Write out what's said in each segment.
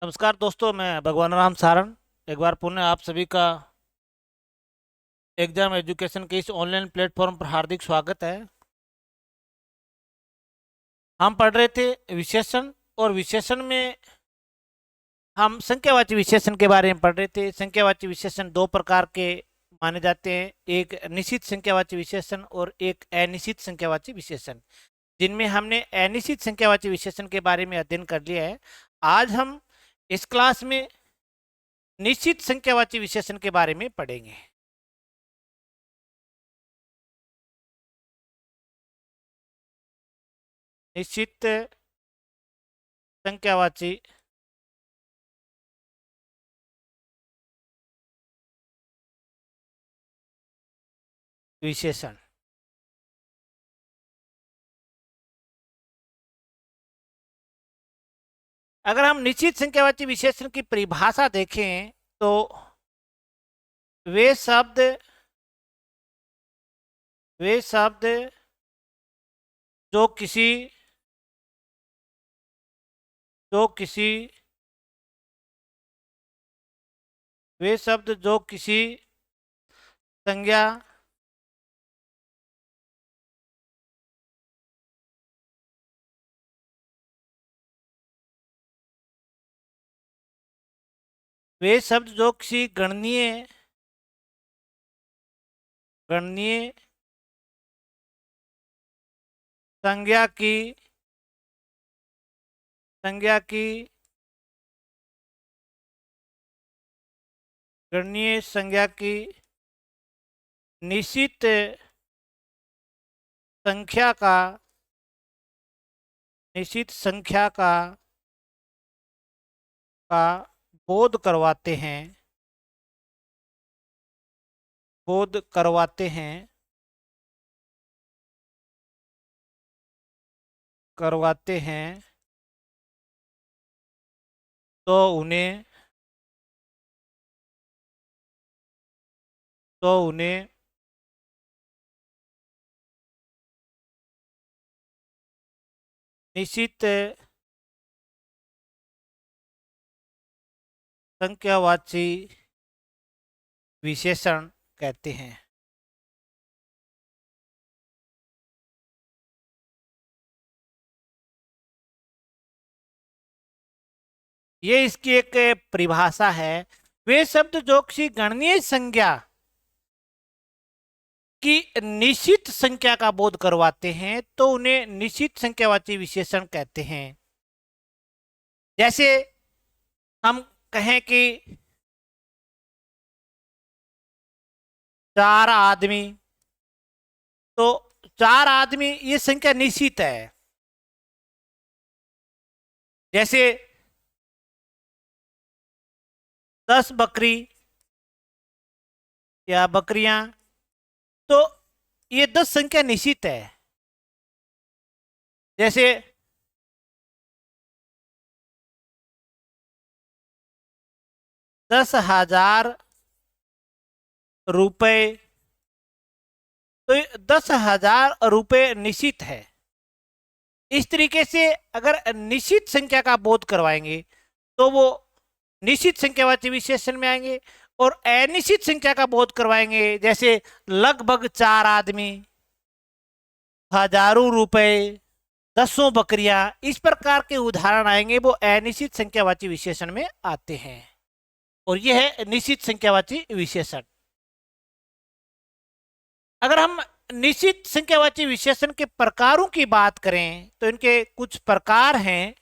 नमस्कार दोस्तों, मैं भगवान राम सारन एक बार पुनः आप सभी का एग्जाम एजुकेशन के इस ऑनलाइन प्लेटफॉर्म पर हार्दिक स्वागत है। हम पढ़ रहे थे विशेषण, और विशेषण में हम संख्यावाची विशेषण के बारे में पढ़ रहे थे। संख्यावाची विशेषण दो प्रकार के माने जाते हैं, एक निश्चित संख्यावाची विशेषण और एक अनिश्चित संख्यावाची विशेषण, जिनमें हमने अनिश्चित संख्यावाची विशेषण के बारे में अध्ययन कर लिया है। आज हम इस क्लास में निश्चित संख्यावाची विशेषण के बारे में पढ़ेंगे। निश्चित संख्यावाची विशेषण। अगर हम निश्चित संख्यावाची विशेषण की परिभाषा देखें तो वे शब्द वे शब्द जो किसी जो किसी वे शब्द जो किसी संज्ञा वे शब्द जो किसी गणनीय संज्ञा की गणनीय संज्ञा की निश्चित संख्या का निश्चित संख्या का बोध करवाते हैं बोध करवाते हैं करवाते हैं तो उन्हें तो उन्हें निश्चित संख्यावाची विशेषण कहते हैं। ये इसकी एक परिभाषा है। वे शब्द जो किसी गणनीय संज्ञा की निश्चित संख्या का बोध करवाते हैं तो उन्हें निश्चित संख्यावाची विशेषण कहते हैं। जैसे हम कहें कि 4 आदमी, तो 4 आदमी ये संख्या निश्चित है। जैसे 10 बकरी या बकरियां, तो ये 10 संख्या निश्चित है। जैसे 10,000 रुपए, तो 10,000 रुपए निश्चित है। इस तरीके से अगर निश्चित संख्या का बोध करवाएंगे तो वो निश्चित संख्यावाची विशेषण में आएंगे, और अनिश्चित संख्या का बोध करवाएंगे जैसे लगभग 4 आदमी, हजारों रुपए, 10 बकरियां, इस प्रकार के उदाहरण आएंगे, वो अनिश्चित संख्यावाची विशेषण में आते हैं। और यह है निश्चित संख्यावाची विशेषण। अगर हम निश्चित संख्यावाची विशेषण के प्रकारों की बात करें तो इनके कुछ प्रकार हैं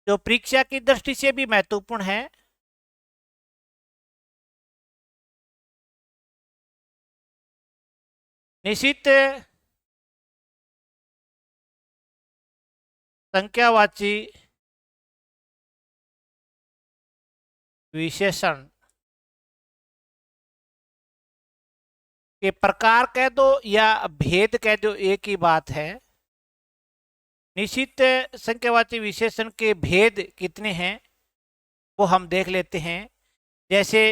जो परीक्षा की दृष्टि से भी महत्वपूर्ण है। निश्चित संख्यावाची विशेषण के प्रकार कह दो या भेद कह दो, एक ही बात है। निश्चित संख्यावाची विशेषण के भेद कितने हैं वो हम देख लेते हैं। जैसे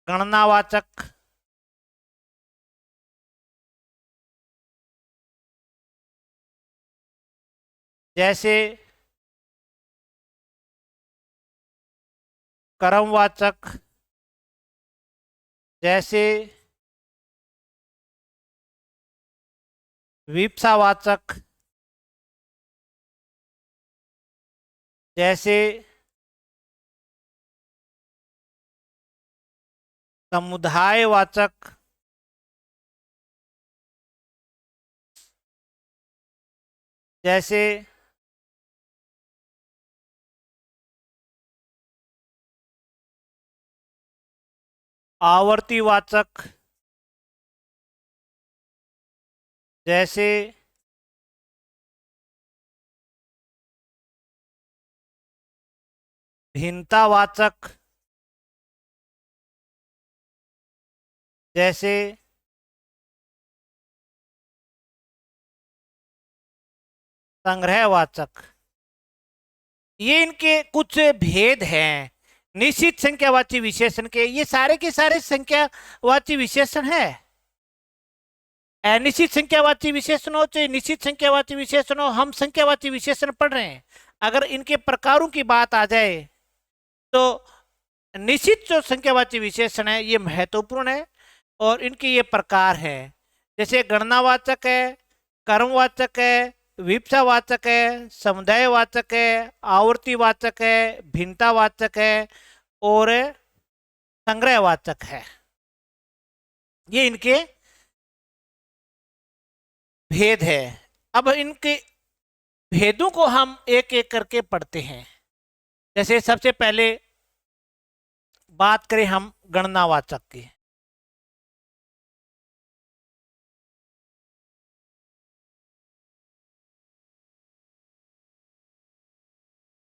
गणनावाचक, जैसे कर्मवाचक जैसे विप्सावाचक जैसे समुदायवाचक जैसे आवर्तीवाचक जैसे भिन्नतावाचक जैसे संग्रहवाचक। ये इनके कुछ भेद हैं निश्चित संख्यावाची विशेषण के। ये सारे के सारे संख्यावाची विशेषण है। अनिश्चित संख्यावाची विशेषण हो चाहे निश्चित संख्यावाची विशेषण हो, हम संख्यावाची विशेषण पढ़ रहे हैं। अगर इनके प्रकारों की बात आ जाए तो निश्चित जो संख्यावाची विशेषण है ये महत्वपूर्ण है और इनके ये प्रकार हैं। जैसे गणनावाचक है, कर्मवाचक है, विप्सावाचक है, समुदायवाचक है, आवर्तीवाचक है, भिन्नतावाचक है और संग्रहवाचक है। ये इनके भेद है। अब इनके भेदों को हम एक एक करके पढ़ते हैं। जैसे सबसे पहले बात करें हम गणनावाचक की।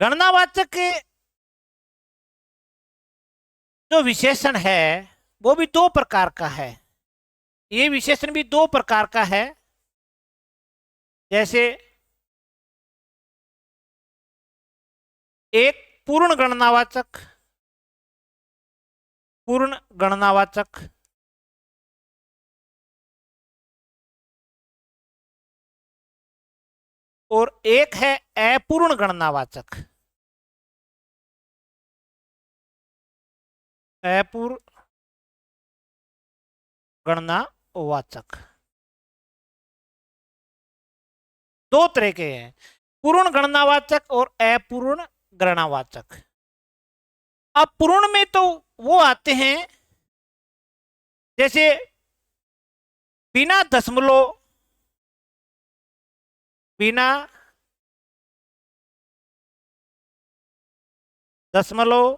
गणनावाचक के जो विशेषण है वो भी दो प्रकार का है। ये विशेषण भी दो प्रकार का है। जैसे एक पूर्ण गणनावाचक, पूर्ण गणनावाचक और एक है अपूर्ण गणनावाचक। अपूर्ण गणनावाचक दो तरह के हैं, पूर्ण गणनावाचक और अपूर्ण गणनावाचक। अब पूर्ण में तो वो आते हैं जैसे बिना दशमलव, बिना दशमलव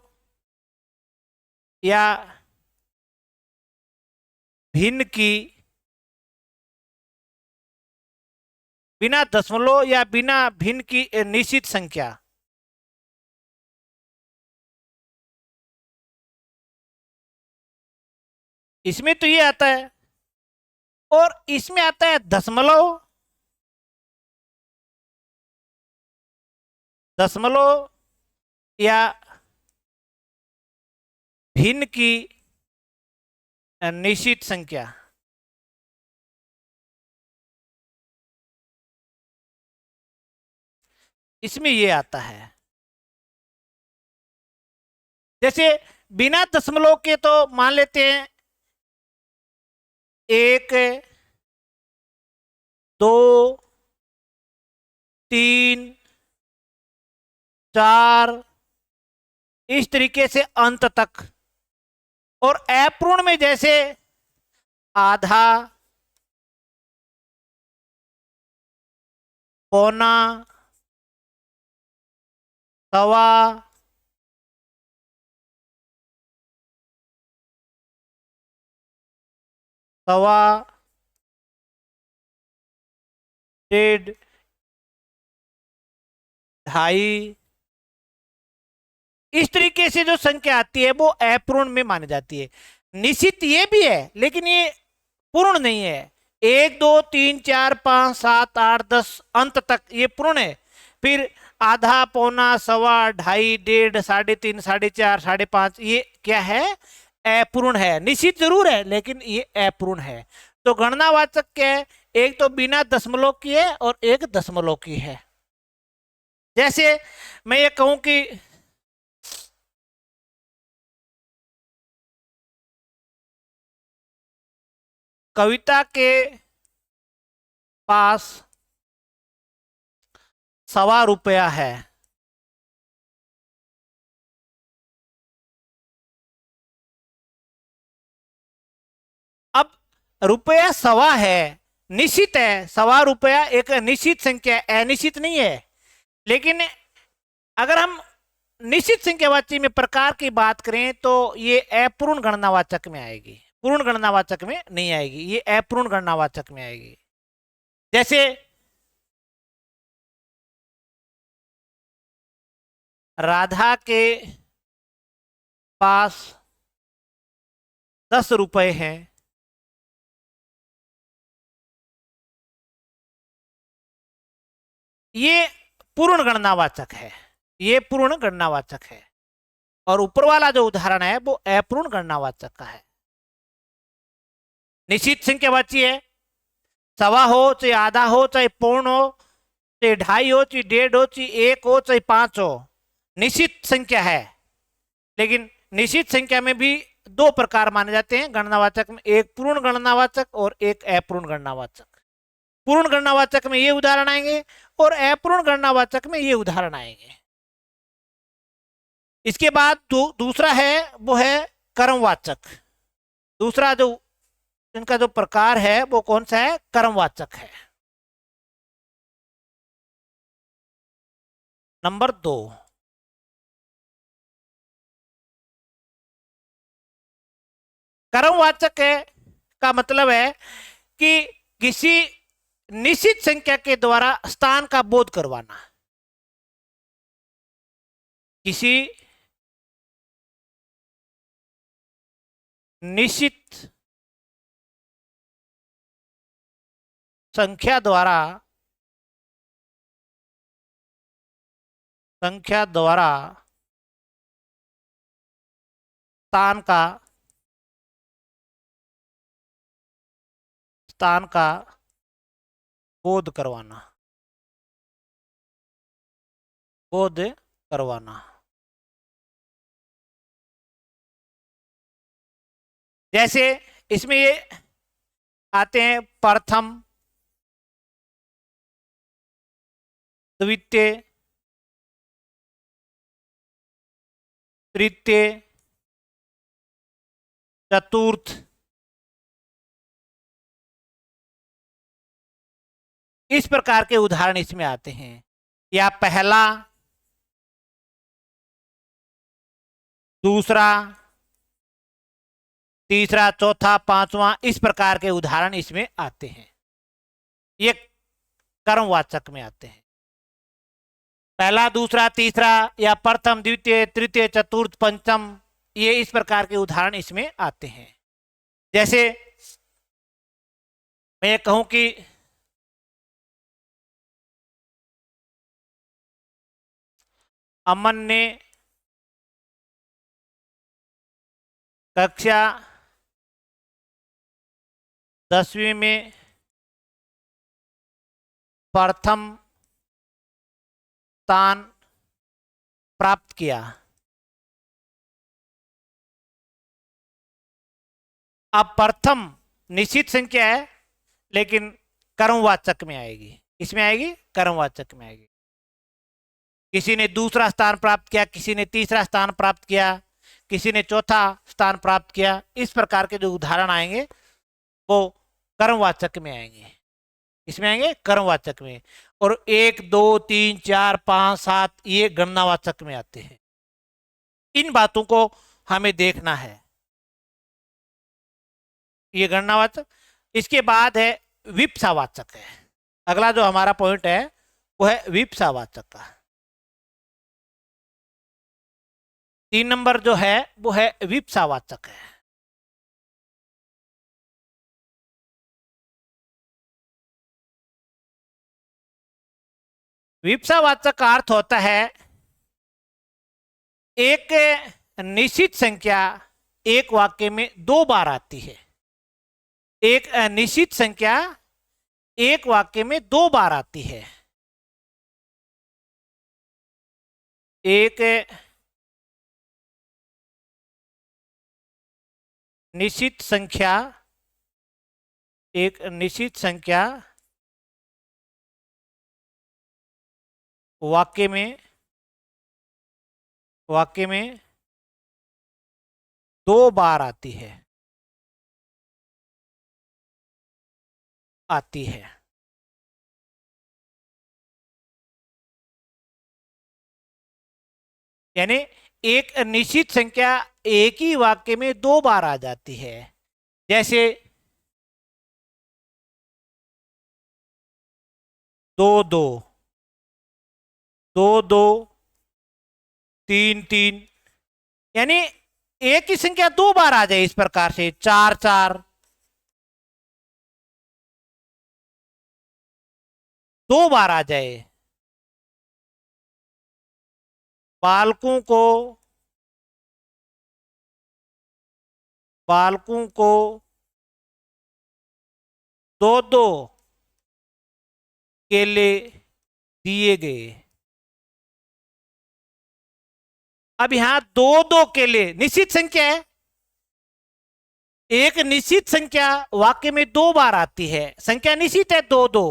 या भिन्न की, बिना दशमलव या बिना भिन्न की निश्चित संख्या। इसमें तो ये आता है और इसमें आता है दशमलव, दशमलव या भिन्न की निश्चित संख्या। इसमें ये आता है। जैसे बिना दशमलव के तो मान लेते हैं 1, 2, 3, 4 इस तरीके से अंत तक। और अपूर्ण में जैसे आधा, पौना, सवा, सवा, डेढ़, ढाई, इस तरीके से जो संख्या आती है वो अपूर्ण में मानी जाती है। निश्चित ये भी है लेकिन ये पूर्ण नहीं है। 1, 2, 3, 4, 5, 7, 8, 10 अंत तक ये पूर्ण है। फिर आधा, पौना, सवा, ढाई, डेढ़, 3.5, 4.5, 5.5 ये क्या है? अपूर्ण है। निश्चित जरूर है लेकिन ये अपूर्ण है। तो गणनावाचक क्या है? एक तो बिना दशमलव की है और एक दशमलव की है। जैसे मैं ये कहूं कि कविता के पास ₹1.25 है। अब रुपया 1.25 है, निश्चित है। ₹1.25 एक निश्चित संख्या है, अनिश्चित नहीं है। लेकिन अगर हम निश्चित संख्यावाची में प्रकार की बात करें तो ये अपूर्ण गणनावाचक में आएगी, पूर्ण गणनावाचक में नहीं आएगी, ये अपूर्ण गणनावाचक में आएगी। जैसे राधा के पास ₹10 हैं, ये पूर्ण गणनावाचक है, ये पूर्ण गणनावाचक है। और ऊपर वाला जो उदाहरण है वो अपूर्ण गणनावाचक का है। निश्चित संख्यावाची है, 1.25 हो चाहे आधा हो चाहे पौन हो चाहे 2.5 हो चाहे 1.5 हो चाहे 1 हो चाहे 5 हो, निश्चित संख्या है। लेकिन निश्चित संख्या में भी दो प्रकार माने जाते हैं गणनावाचक में, एक पूर्ण गणनावाचक और एक अपूर्ण गणनावाचक। पूर्ण गणनावाचक में ये उदाहरण आएंगे और अपूर्ण गणनावाचक में ये उदाहरण आएंगे। इसके बाद दूसरा है वो है कर्मवाचक। दूसरा जो इनका जो प्रकार है वो कौन सा है? कर्मवाचक है। नंबर 2, कर्मवाचक है का मतलब है कि किसी निश्चित संख्या के द्वारा स्थान का बोध करवाना। किसी निश्चित संख्या द्वारा स्थान का बोध करवाना, बोध करवाना। जैसे इसमें ये आते हैं प्रथम, द्वितीय, तृतीय, चतुर्थ, इस प्रकार के उदाहरण इसमें आते हैं। या पहला, दूसरा, तीसरा, चौथा, पांचवा, इस प्रकार के उदाहरण इसमें आते हैं। ये कर्मवाचक में आते हैं। पहला, दूसरा, तीसरा या प्रथम, द्वितीय, तृतीय, चतुर्थ, पंचम, ये इस प्रकार के उदाहरण इसमें आते हैं। जैसे मैं ये कहूं कि अमन ने कक्षा 10वीं में प्रथम स्थान प्राप्त किया। अब प्रथम निश्चित संख्या है लेकिन कर्मवाचक में आएगी। इसमें आएगी कर्मवाचक में आएगी। किसी ने दूसरा स्थान प्राप्त किया, किसी ने तीसरा स्थान प्राप्त किया, किसी ने चौथा स्थान प्राप्त किया, इस प्रकार के जो उदाहरण आएंगे वो कर्मवाचक में आएंगे। इसमें आएंगे कर्मवाचक में। और 1, 2, 3, 4, 5, 7 ये गणनावाचक में आते हैं। इन बातों को हमें देखना है। ये गणनावाचक। इसके बाद है विप्सावाचक है। अगला जो हमारा पॉइंट है वो है विप्सावाचक का। 3 नंबर जो है वो है विप्सावाचक है। विप्सावाचक का अर्थ होता है एक निश्चित संख्या एक वाक्य में 2 बार आती है। एक निश्चित संख्या एक वाक्य में 2 बार आती है। एक निश्चित संख्या एक निश्चित संख्या वाक्य में दो बार आती है। यानी एक निश्चित संख्या एक ही वाक्य में दो बार आ जाती है। जैसे दो दो, दो दो, तीन तीन। यानी एक ही संख्या दो बार आ जाए, इस प्रकार से चार चार, दो बार आ जाए। बालकों को दो दो केले दिए गए। अब यहां दो दो केले निश्चित संख्या है, एक निश्चित संख्या वाक्य में दो बार आती है, संख्या निश्चित है, दो दो,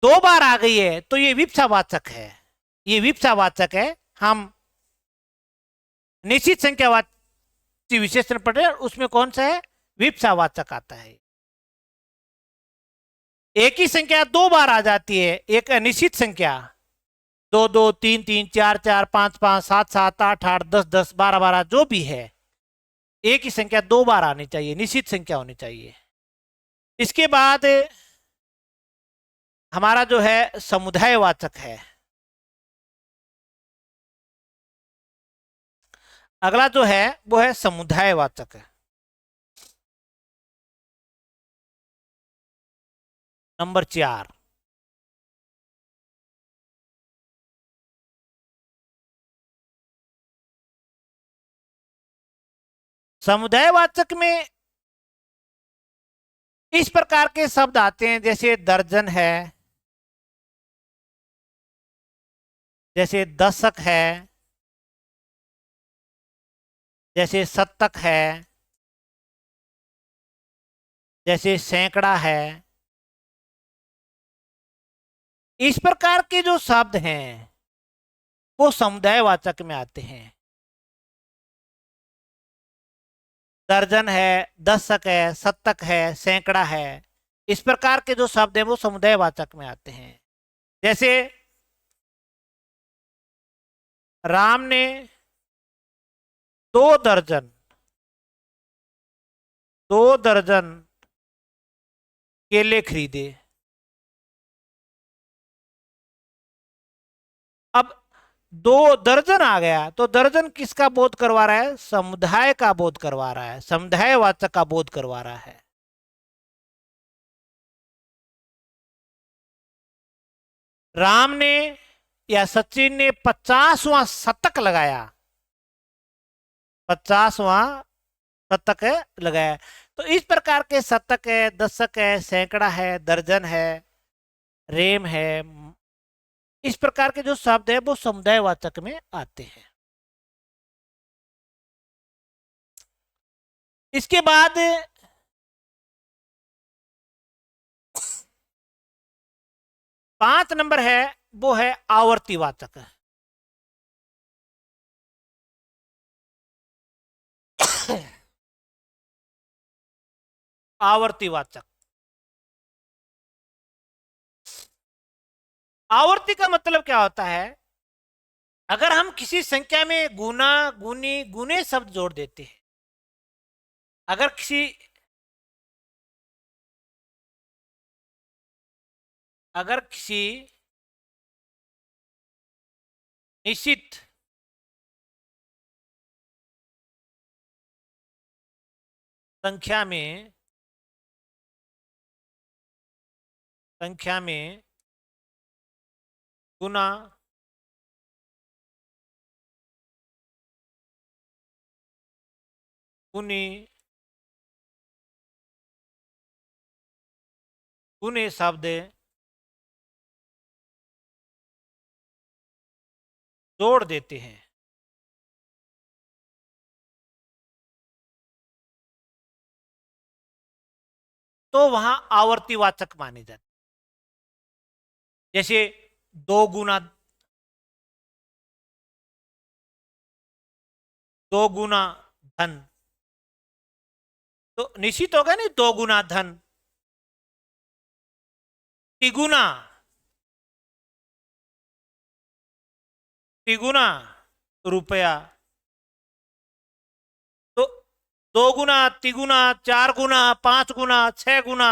दो बार आ गई है तो ये विप्सावाचक है। ये विप्सावाचक है। हम निश्चित संख्यावाची विशेषण पढ़ रहे हैं, उसमें कौन सा है? विप्सावाचक आता है। एक ही संख्या दो बार आ जाती है, एक अनिश्चित संख्या दो दो, तीन तीन, चार चार, पांच पांच, सात सात, आठ आठ, दस दस, बारह बारह, जो भी है, एक ही संख्या दो बार आनी चाहिए, निश्चित संख्या होनी चाहिए। इसके बाद हमारा जो है समुदायवाचक है। अगला जो है वो है समुदायवाचक है। नंबर 4, समुदायवाचक में इस प्रकार के शब्द आते हैं, जैसे दर्जन है, जैसे दशक है, जैसे शतक है, जैसे सैकड़ा है। इस प्रकार के जो शब्द हैं वो समुदायवाचक में आते हैं। दर्जन है, दशक है, शतक है, सैकड़ा है, इस प्रकार के जो शब्द हैं वो समुदायवाचक में आते हैं। जैसे राम ने 2 दर्जन, 2 दर्जन केले खरीदे। अब 2 दर्जन आ गया तो दर्जन किसका बोध करवा रहा है? समुदाय का बोध करवा रहा है, समुदायवाचक का बोध करवा रहा है। राम ने या सचिन ने 50वां शतक लगाया, 50वां शतक लगाया। तो इस प्रकार के शतक है, दशक है, सैकड़ा है, दर्जन है, रेम है, इस प्रकार के जो शब्द है वो समुदायवाचक में आते हैं। इसके बाद 5 नंबर है, वो है आवर्तीवाचक। आवर्तीवाचक, आवर्ती का मतलब क्या होता है? अगर हम किसी संख्या में गुना, गुनी, गुने शब्द जोड़ देते हैं, अगर किसी निश्चित संख्या में गुना, गुनी, गुने शब्द जोड़ देते हैं तो वहां आवर्तीवाचक माने जाते। जैसे दो गुना धन, तो निश्चित होगा नहीं, दो गुना धन। तिगुना, तिगुना रुपया, तो दो गुना, तिगुना, चार गुना, पांच गुना, छह गुना,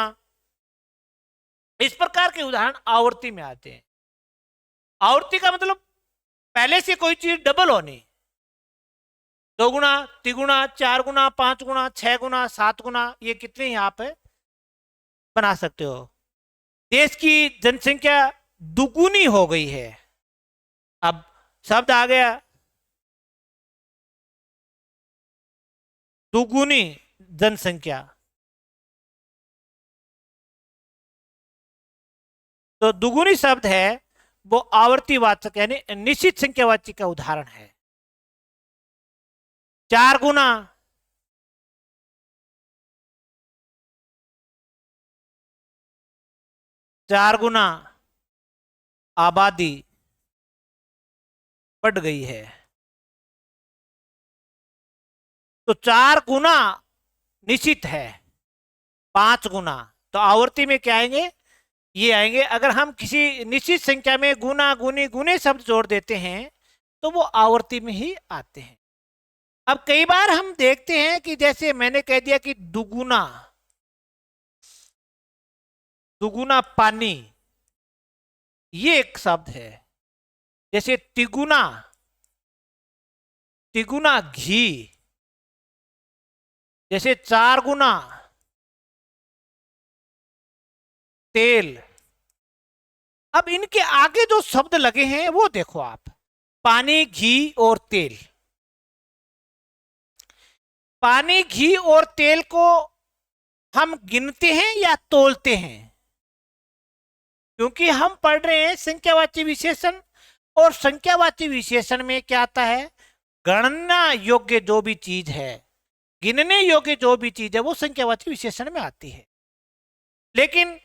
इस प्रकार के उदाहरण आवर्ती में आते हैं। आवर्ती का मतलब पहले से कोई चीज डबल होनी, दो गुना, तिगुना, चार गुना, पांच गुना, छह गुना, सात गुना, ये कितने ही आप बना सकते हो। देश की जनसंख्या दुगुनी हो गई है। अब शब्द आ गया दुगुनी जनसंख्या, तो दुगुनी शब्द है वो आवर्तीवाचक यानी निश्चित संख्यावाची का उदाहरण है। चार गुना, चार गुना आबादी बढ़ गई है, तो चार गुना निश्चित है, पांच गुना, तो आवर्ती में क्या आएंगे, ये आएंगे। अगर हम किसी निश्चित संख्या में गुना, गुनी, गुने शब्द जोड़ देते हैं तो वो आवर्ती में ही आते हैं। अब कई बार हम देखते हैं कि जैसे मैंने कह दिया कि दुगुना, दुगुना पानी, ये एक शब्द है। जैसे तिगुना, तिगुना घी, जैसे चार गुना तेल। अब इनके आगे जो शब्द लगे हैं वो देखो आप, पानी, घी और तेल। पानी, घी और तेल को हम गिनते हैं या तोलते हैं? क्योंकि हम पढ़ रहे हैं संख्यावाची विशेषण, और संख्यावाची विशेषण में क्या आता है, गणना योग्य जो भी चीज है, गिनने योग्य जो भी चीज है वो संख्यावाची विशेषण में आती है। लेकिन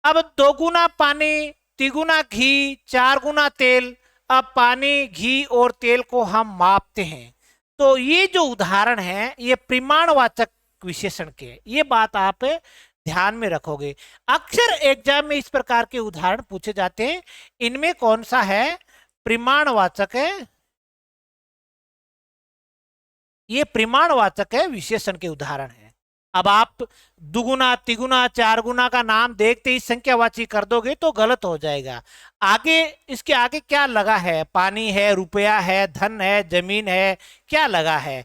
अब दो गुना पानी, तिगुना घी, चार गुना तेल, अब पानी, घी और तेल को हम मापते हैं, तो ये जो उदाहरण है ये परिमाणवाचक विशेषण के, ये बात आप ध्यान में रखोगे। अक्सर एग्जाम में इस प्रकार के उदाहरण पूछे जाते हैं, इनमें कौन सा है परिमाणवाचक है, ये परिमाणवाचक है विशेषण के उदाहरण है। अब आप दुगुना, तिगुना, चार गुना का नाम देखते ही संख्यावाची कर दोगे तो गलत हो जाएगा। आगे, इसके आगे क्या लगा है, पानी है, रुपया है, धन है, जमीन है, क्या लगा है।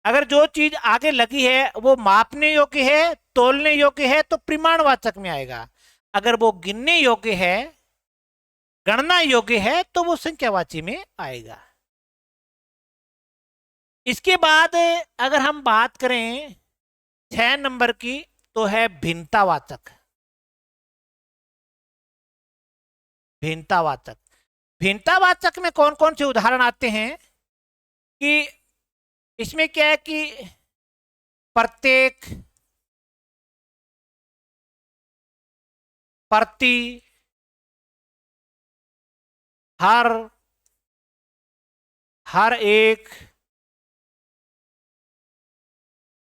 अगर जो चीज आगे लगी है वो मापने योग्य है, तोलने योग्य है, तो परिमाणवाचक में आएगा। अगर वो गिनने योग्य है, गणना योग्य है, तो वो संख्यावाची में आएगा। इसके बाद अगर हम बात करें 6 नंबर की, तो है भिन्नतावाचक। भिन्नतावाचक, भिन्नतावाचक में कौन कौन से उदाहरण आते हैं कि इसमें क्या है कि प्रत्येक, प्रति, हर, हर एक,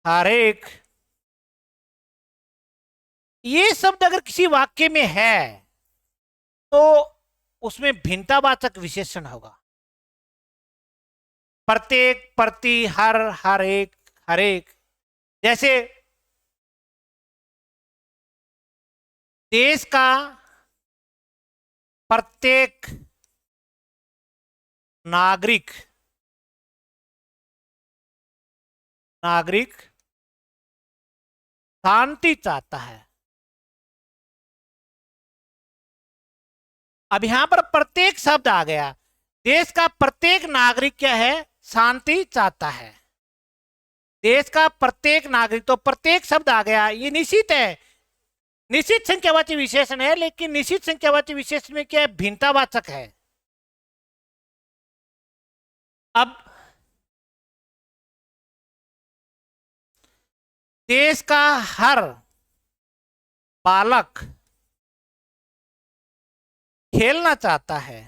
हर एक, ये शब्द अगर किसी वाक्य में है तो उसमें भिन्नतावाचक विशेषण होगा। प्रत्येक, प्रति, हर, हर एक, हर एक। जैसे देश का प्रत्येक नागरिक, नागरिक शांति चाहता है। अब यहां पर प्रत्येक शब्द आ गया, देश का प्रत्येक नागरिक क्या है, शांति चाहता है। देश का प्रत्येक नागरिक, तो प्रत्येक शब्द आ गया, ये निश्चित है, निश्चित संख्यावाची विशेषण है, लेकिन निश्चित संख्यावाची विशेषण में क्या है, भिन्नतावाचक है। अब देश का हर, बालक खेलना चाहता है।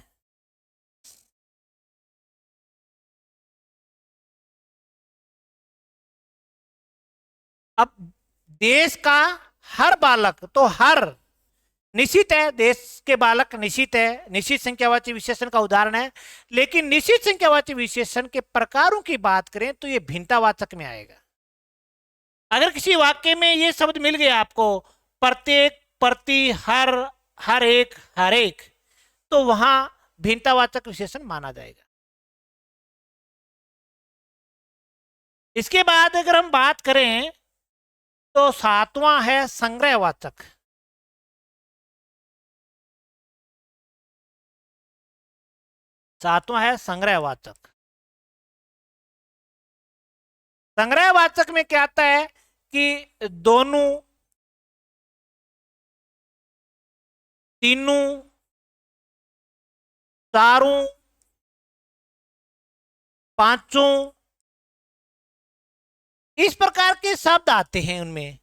अब देश का हर बालक, तो हर निश्चित है, देश के बालक निश्चित है, निश्चित संख्यावाची विशेषण का उदाहरण है। लेकिन निश्चित संख्यावाची विशेषण के प्रकारों की बात करें तो ये भिन्नतावाचक में आएगा। अगर किसी वाक्य में ये शब्द मिल गया आपको, प्रत्येक, प्रति, हर एक, हर एक, तो वहां भिन्नतावाचक विशेषण माना जाएगा। इसके बाद अगर हम बात करें तो सातवां है संग्रहवाचक। सातवां है संग्रहवाचक। संग्रहवाचक में क्या आता है कि दोनों, तीनों, चारों, पांचों, इस प्रकार के शब्द आते हैं उनमें।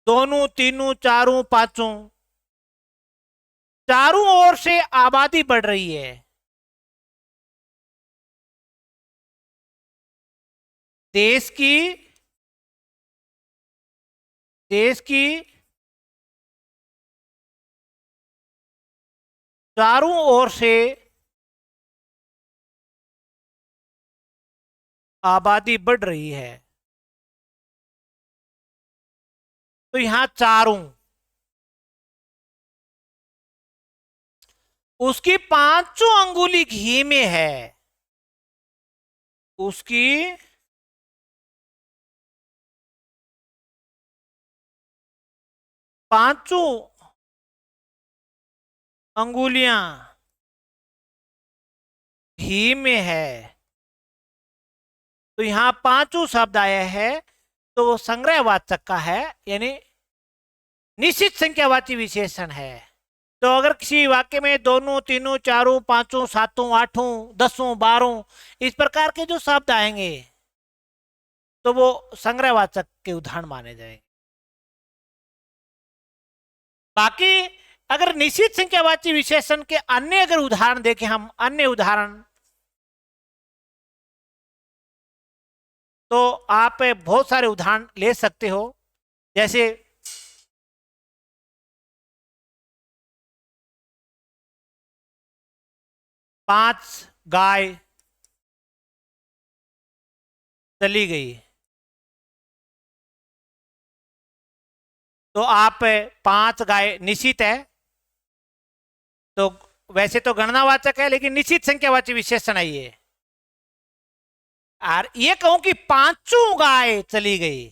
दोनों, तीनों, चारों, पांचों, चारों ओर से आबादी बढ़ रही है। देश की, देश की चारों ओर से आबादी बढ़ रही है। तो यहां चारों, उसकी पांचों अंगुली घी में है। उसकी पांचों अंगुलियां घी में है। तो यहां पांचों शब्द आया है, तो वो संग्रहवाचक का है, यानी निश्चित संख्यावाची विशेषण है। तो अगर किसी वाक्य में दोनों, तीनों, चारों, पांचों, सातों, आठों, दसों, बारों, इस प्रकार के जो शब्द आएंगे तो वो संग्रहवाचक के उदाहरण माने जाएंगे। बाकी अगर निश्चित संख्यावाची विशेषण के अन्य अगर उदाहरण देखें हम, अन्य उदाहरण, तो आप बहुत सारे उदाहरण ले सकते हो। जैसे 5 गाय चली गई। तो आप 5 गाय निश्चित है, तो वैसे तो गणनावाचक है लेकिन निश्चित संख्यावाची विशेषण है ये। और ये कहूं कि पांचों गाय चली गई,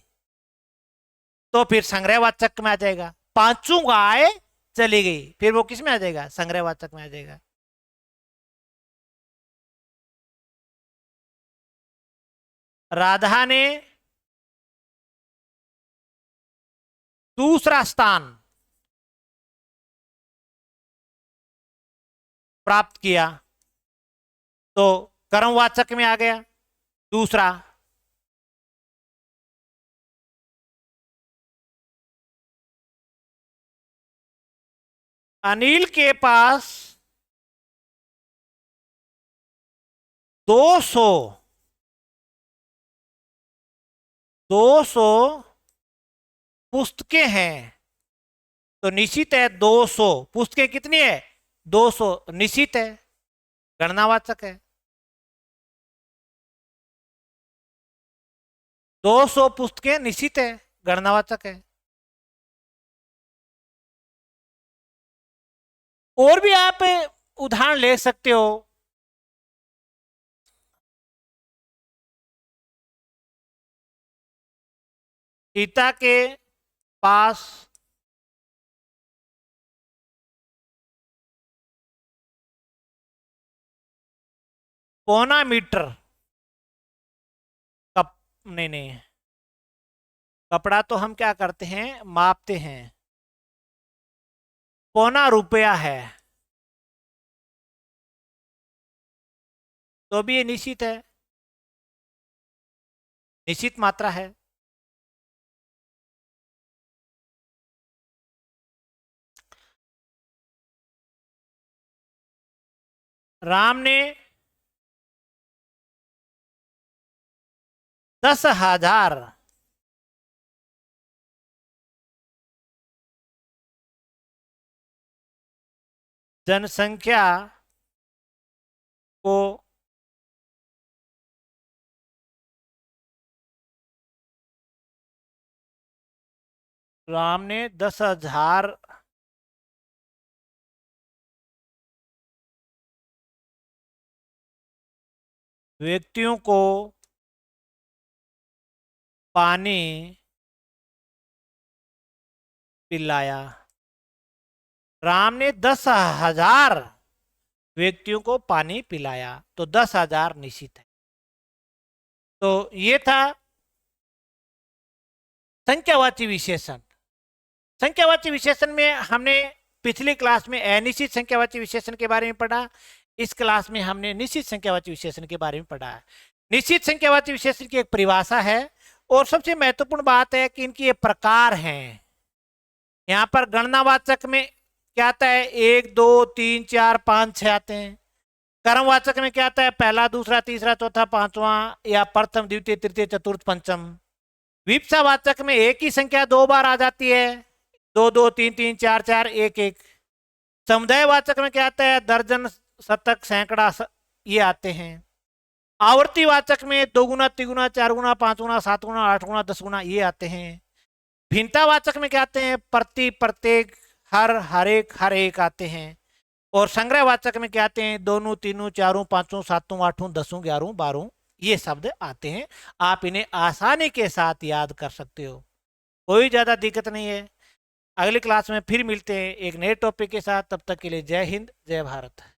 तो फिर संग्रहवाचक में आ जाएगा। पांचों गाय चली गई, फिर वो किस में आ जाएगा? संग्रहवाचक में आ जाएगा। राधा ने दूसरा स्थान प्राप्त किया, तो कर्मवाचक में आ गया दूसरा। अनिल के पास 200 पुस्तकें हैं, तो निश्चित है 200 पुस्तकें कितनी है? 200 निश्चित है, गणनावाचक है। 200 पुस्तकें निश्चित है, गणनावाचक है। और भी आप उदाहरण ले सकते हो। सीता के पास 1.25 मीटर कप, नहीं नहीं, कपड़ा तो हम क्या करते हैं, मापते हैं। 1.25 रुपया है, तो भी ये निश्चित है, निश्चित मात्रा है। राम ने 10,000 जनसंख्या को राम ने 10,000 व्यक्तियों को पानी पिलाया। राम ने 10,000 व्यक्तियों को पानी पिलाया, तो 10,000 निश्चित है। तो ये था संख्यावाची विशेषण। संख्यावाची विशेषण में हमने पिछली क्लास में अनिश्चित संख्यावाची विशेषण के बारे में पढ़ा। इस क्लास में हमने निश्चित संख्यावाची विशेषण के बारे में पढ़ा है। निश्चित संख्यावाची विशेषण की एक परिभाषा है और सबसे महत्वपूर्ण बात है कि इनके ये प्रकार हैं। यहाँ पर गणनावाचक में क्या आता है, 1 2 3 4 5 6 आते हैं। कर्मवाचक में क्या आता है, पहला दूसरा तीसरा चौथा पांचवा, या प्रथम द्वितीय तृतीय चतुर्थ पंचम। विपक्षावाचक में एक ही संख्या 2 बार आ जाती है, 2 2 3 3 4 4 1 1। समुदायवाचक में क्या आता है, दर्जन शतक सैकड़ा ये आते हैं। आवर्तीवाचक में 2 गुना 3 गुना 4 गुना 5 गुना 7 गुना 8 गुना 10 गुना ये आते हैं। भिन्नतावाचक में क्या आते हैं, प्रति प्रत्येक हर एक आते हैं। और संग्रहवाचक में क्या आते हैं, दोनों तीनों चारों पांचों सातों आठों 10 11 12 ये शब्द आते हैं। आप इन्हें आसानी के साथ याद कर सकते हो, कोई ज्यादा दिक्कत नहीं है। अगली क्लास में फिर मिलते हैं एक नए टॉपिक के साथ। तब तक के लिए जय हिंद जय भारत।